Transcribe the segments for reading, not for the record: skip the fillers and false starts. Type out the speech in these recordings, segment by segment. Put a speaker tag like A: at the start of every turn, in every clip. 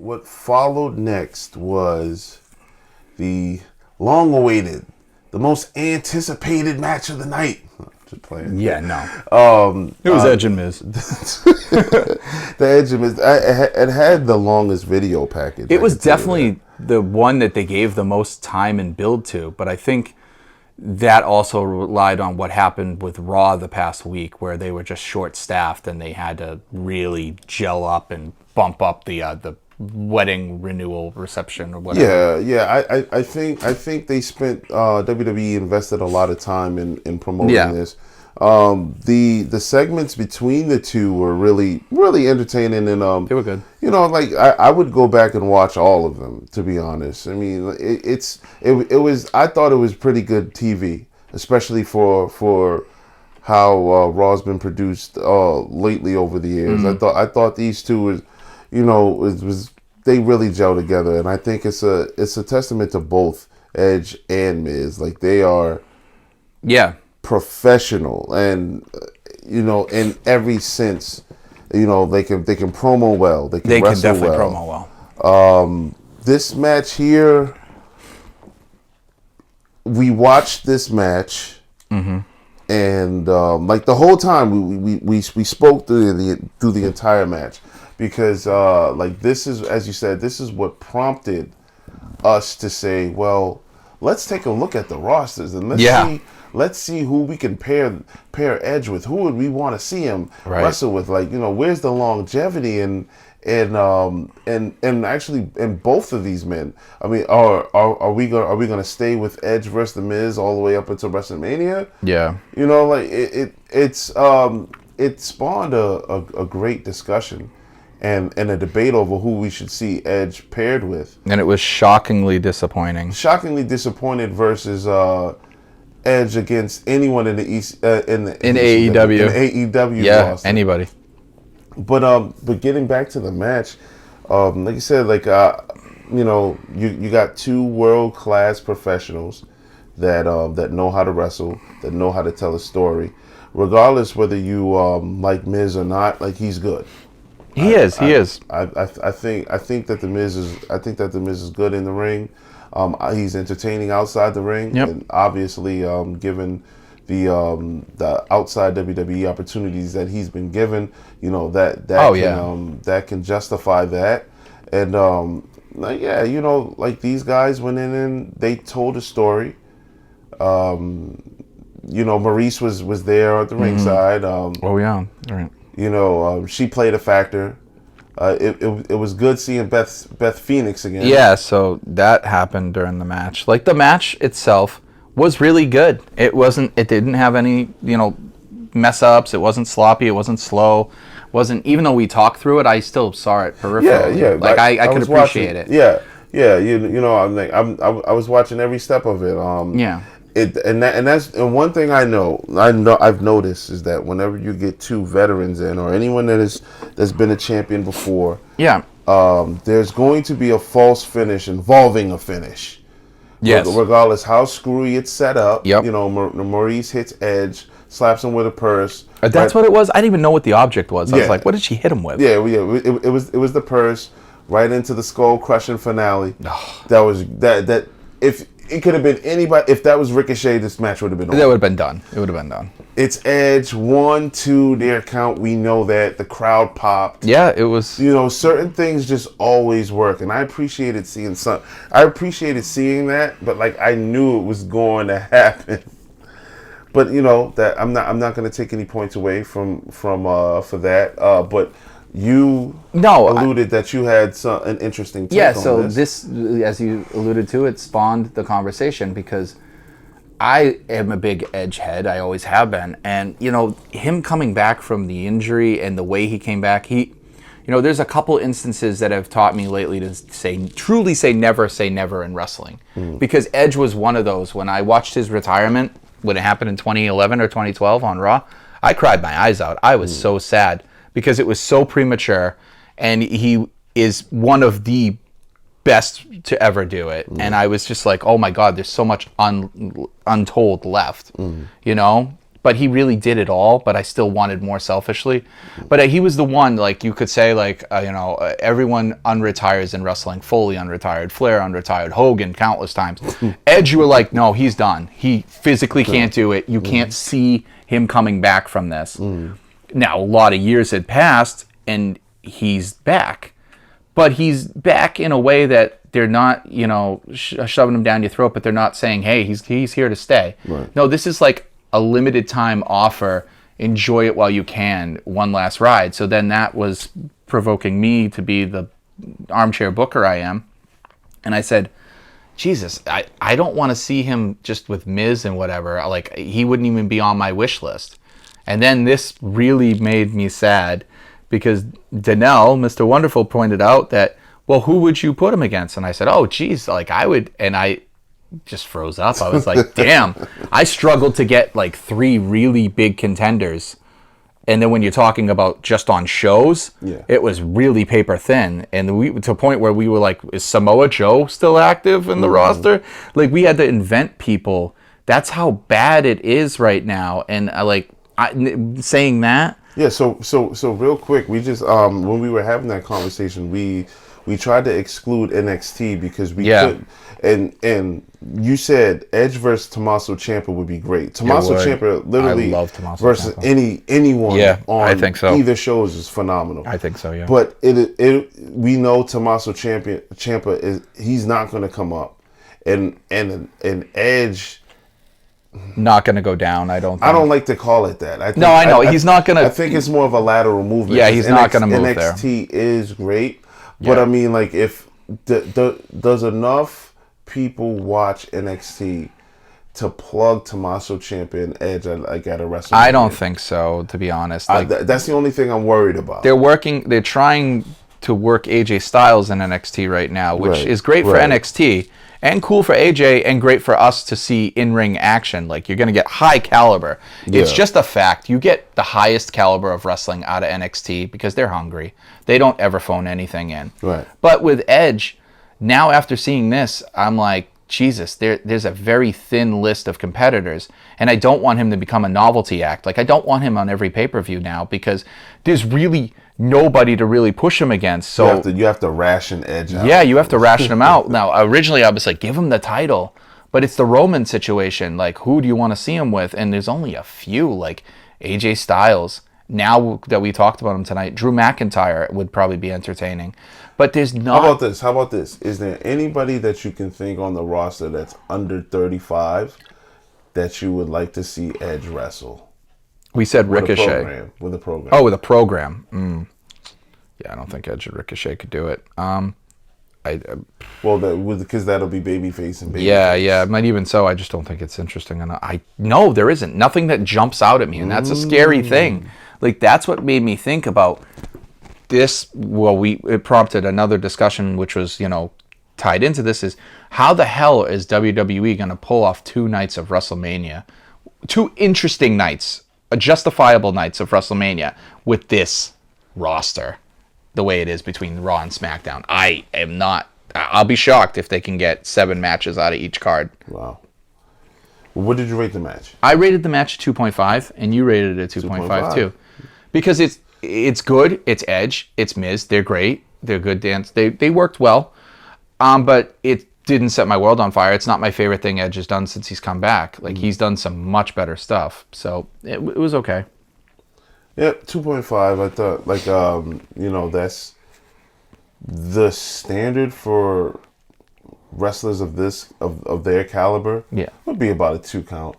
A: what followed next was the long-awaited, the most anticipated match of the night. Just playing.
B: Yeah, no. It was Edge and Miz.
A: The Edge and Miz. It had the longest video package.
B: It was definitely the one that they gave the most time and build to, but I think that also relied on what happened with Raw the past week, where they were just short-staffed and they had to really gel up and bump up the wedding renewal reception or whatever.
A: Yeah. I think they spent WWE invested a lot of time in promoting this. The segments between the two were really entertaining, and
B: they were good.
A: Like I would go back and watch all of them, to be honest. I mean, it was I thought it was pretty good TV, especially for how Raw's been produced lately over the years.
B: Mm-hmm.
A: I thought these two was they really gel together, and I think it's a testament to both Edge and Miz. Like, they are professional, and in every sense, they can promo well, they can
B: definitely promo well.
A: This match here, we watched this match, and like the whole time we spoke through the entire match. Because, like, this is, as you said, this is what prompted us to say, well, let's take a look at the rosters and let's see who we can pair Edge with. Who would we want to see him wrestle with? Like, where's the longevity and actually in both of these men? I mean, are we gonna stay with Edge versus the Miz all the way up until WrestleMania?
B: Yeah,
A: like it spawned a great discussion. And a debate over who we should see Edge paired with.
B: And it was shockingly disappointing.
A: Shockingly disappointed versus Edge against anyone in the East in AEW. In AEW roster.
B: Anybody.
A: But getting back to the match, like you said, like you got two world-class professionals that know how to wrestle, that know how to tell a story. Regardless whether you like Miz or not, like, he's good. He is. I think that the Miz is good in the ring. He's entertaining outside the ring, and obviously, given the outside WWE opportunities that he's been given, that can justify that. And like these guys went in and they told a story. Maurice was there at the ringside.
B: Right.
A: She played a factor. It was good seeing Beth Phoenix again.
B: Yeah, so that happened during the match. Like, the match itself was really good. It didn't have any, mess ups. It wasn't sloppy. It wasn't slow. Even though we talked through it, I still saw it peripherally. Yeah. Like, I could appreciate it.
A: Yeah. I was watching every step of it. And one thing I've noticed is that whenever you get two veterans in, or anyone that's been a champion before, there's going to be a false finish involving a finish. Yes. Regardless how screwy it's set up. Yep. Maurice hits Edge, slaps him with a purse.
B: That's what it was. I didn't even know what the object was. I was like, what did she hit him with?
A: Yeah. It was the purse right into the skull crushing finale. That if it could have been anybody. If that was Ricochet, this match would have been over.
B: That would have been done. It would have been done.
A: It's Edge, 1, 2, their count. We know that. The crowd popped.
B: Yeah, it was.
A: Certain things just always work, and I appreciated seeing that, but like, I knew it was going to happen. But that I'm not going to take any points away from for that. But you alluded that you had an interesting take on this.
B: Yeah, so this, as you alluded to, it spawned the conversation because I am a big Edge head. I always have been. And, him coming back from the injury and the way he came back, there's a couple instances that have taught me lately to truly say never in wrestling. Because Edge was one of those. When I watched his retirement, when it happened in 2011 or 2012 on Raw, I cried my eyes out. I was so sad because it was so premature, and he is one of the best to ever do it. And I was just like, oh my God, there's so much untold left, But but he really did it all, but I still wanted more selfishly. But he was the one, like, you could say, like, everyone unretires in wrestling. Foley unretired, Flair unretired, Hogan countless times. Edge, you were like, no, he's done. He physically can't do it. You can't see him coming back from this. Now, a lot of years had passed, and he's back. But he's back in a way that they're not, shoving him down your throat, but they're not saying, hey, he's here to stay.
A: Right.
B: No, this is like a limited time offer. Enjoy it while you can. One last ride. So then that was provoking me to be the armchair booker I am. And I said, Jesus, I don't want to see him just with Miz and whatever. Like, he wouldn't even be on my wish list. And then this really made me sad because Danelle, Mr. Wonderful, pointed out that, well, who would you put him against? And I said, oh, geez, like I would. And I just froze up. I was like, damn, I struggled to get like 3 really big contenders. And then when you're talking about just on shows, it was really paper thin. And to a point where we were like, is Samoa Joe still active in the roster? Like, we had to invent people. That's how bad it is right now. And saying that.
A: Yeah, so real quick, we just when we were having that conversation, we tried to exclude NXT because we could, and you said Edge versus Tommaso Ciampa would be great. Tommaso Ciampa literally versus
B: Ciampa.
A: anyone on
B: I think so.
A: either shows is phenomenal.
B: I think so, yeah.
A: But we know Tommaso Ciampa he's not going to come up, and Edge.
B: Not going to go down, I don't think.
A: I don't like to call it that.
B: I know. He's not going to...
A: I think it's more of a lateral movement.
B: Yeah, he's not going to move there.
A: NXT is great, but I mean, like, if... does enough people watch NXT to plug Tommaso Ciampa and Edge at a WrestleMania?
B: I don't think so, to be honest.
A: That's the only thing I'm worried about.
B: They're trying to work AJ Styles in NXT right now, which is great for NXT. And cool for AJ, and great for us to see in-ring action. Like, you're going to get high caliber. Yeah. It's just a fact. You get the highest caliber of wrestling out of NXT because they're hungry. They don't ever phone anything in.
A: Right.
B: But with Edge, now after seeing this, I'm like, Jesus, there's a very thin list of competitors, and I don't want him to become a novelty act. Like, I don't want him on every pay-per-view now because there's really nobody to really push him against. So
A: you have to ration Edge out.
B: Yeah, you have to ration him out. Now, originally I was like, give him the title, but it's the Roman situation. Like, who do you want to see him with? And there's only a few, like AJ Styles. Now that we talked about him tonight, Drew McIntyre would probably be entertaining. But there's not...
A: How about this? Is there anybody that you can think on the roster that's under 35 that you would like to see Edge wrestle?
B: We said Ricochet.
A: With a program.
B: Oh, with a program. Yeah, I don't think Edge and Ricochet could do it.
A: Because that'll be babyface and babyface.
B: Yeah. Might even so. I just don't think it's interesting enough. No, there isn't. Nothing that jumps out at me, and that's a scary thing. Like, that's what made me think about this. Well, it prompted another discussion, which was, tied into this, is how the hell is WWE going to pull off 2 nights of WrestleMania? 2 interesting nights, justifiable nights of WrestleMania with this roster, the way it is between Raw and SmackDown. I'll be shocked if they can get 7 matches out of each card.
A: Wow. What did you rate the match?
B: I rated the match 2.5, and you rated it 2.5 too. Because it's good, it's Edge, it's Miz, they're great, they're good dance, they worked well, but it didn't set my world on fire. It's not my favorite thing Edge has done since he's come back. Like, he's done some much better stuff, so it was okay.
A: Yeah, 2.5. I thought, that's the standard for wrestlers of their caliber.
B: Yeah,
A: would be about a 2 count.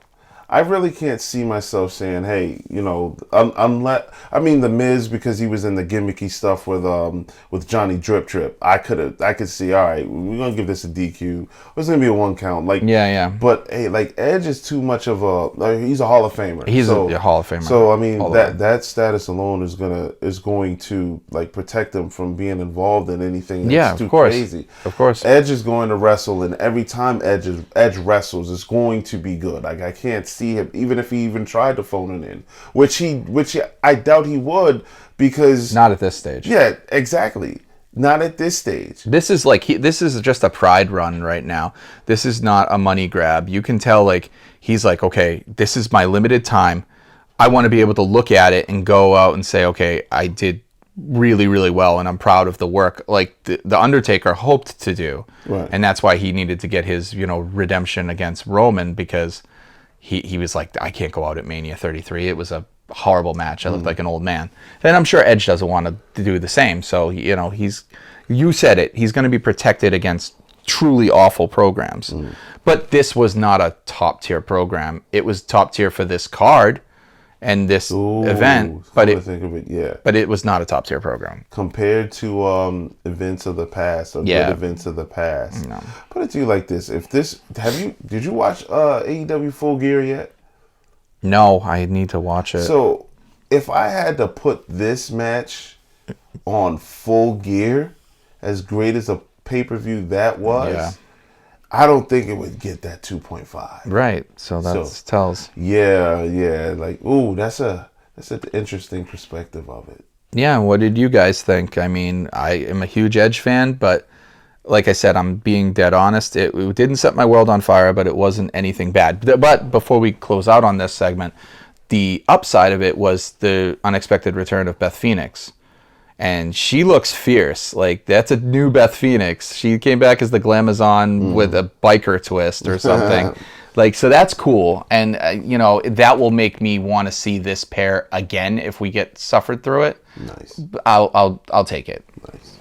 A: I really can't see myself saying, hey, unless, the Miz, because he was in the gimmicky stuff with Johnny Drip Trip, I could see, all right, we're gonna give this a DQ. It's gonna be a 1 count. Like, yeah. But hey, like, Edge is too much of he's a Hall of Famer.
B: He's a Hall of Famer.
A: So that status alone is going to like protect him from being involved in anything that's too crazy.
B: Of course.
A: Edge is going to wrestle, and every time Edge wrestles, it's going to be good. Like, I can't see him, even if he even tried to phone it in, which I doubt he would, because
B: not at this stage.
A: Yeah, exactly. Not at this stage.
B: This is this is just a pride run right now. This is not a money grab. You can tell, like, he's like, okay, this is my limited time. I want to be able to look at it and go out and say, okay, I did really, really well, and I'm proud of the work like the Undertaker hoped to do.
A: Right.
B: And that's why he needed to get his, redemption against Roman, because he was like, I can't go out at Mania 33. It was a horrible match. I looked like an old man. And I'm sure Edge doesn't want to do the same. So, you said it, he's going to be protected against truly awful programs. But this was not a top tier program. It was top tier for this card and this event, but it was not a top tier program
A: compared to events of the past or good events of the past.
B: No.
A: Put it to you like this: did you watch AEW Full Gear yet?
B: No, I need to watch it.
A: So if I had to put this match on Full Gear, as great as a pay-per-view that was, I don't think it would get that 2.5.
B: Right. So that tells.
A: Yeah. Like, that's an interesting perspective of it.
B: Yeah. What did you guys think? I mean, I am a huge Edge fan, but like I said, I'm being dead honest. It didn't set my world on fire, but it wasn't anything bad. But before we close out on this segment, the upside of it was the unexpected return of Beth Phoenix. And she looks fierce. Like, that's a new Beth Phoenix. She came back as the Glamazon with a biker twist or something. Like, so that's cool. And, that will make me want to see this pair again if we get suffered through it.
A: Nice.
B: I'll take it.
A: Nice.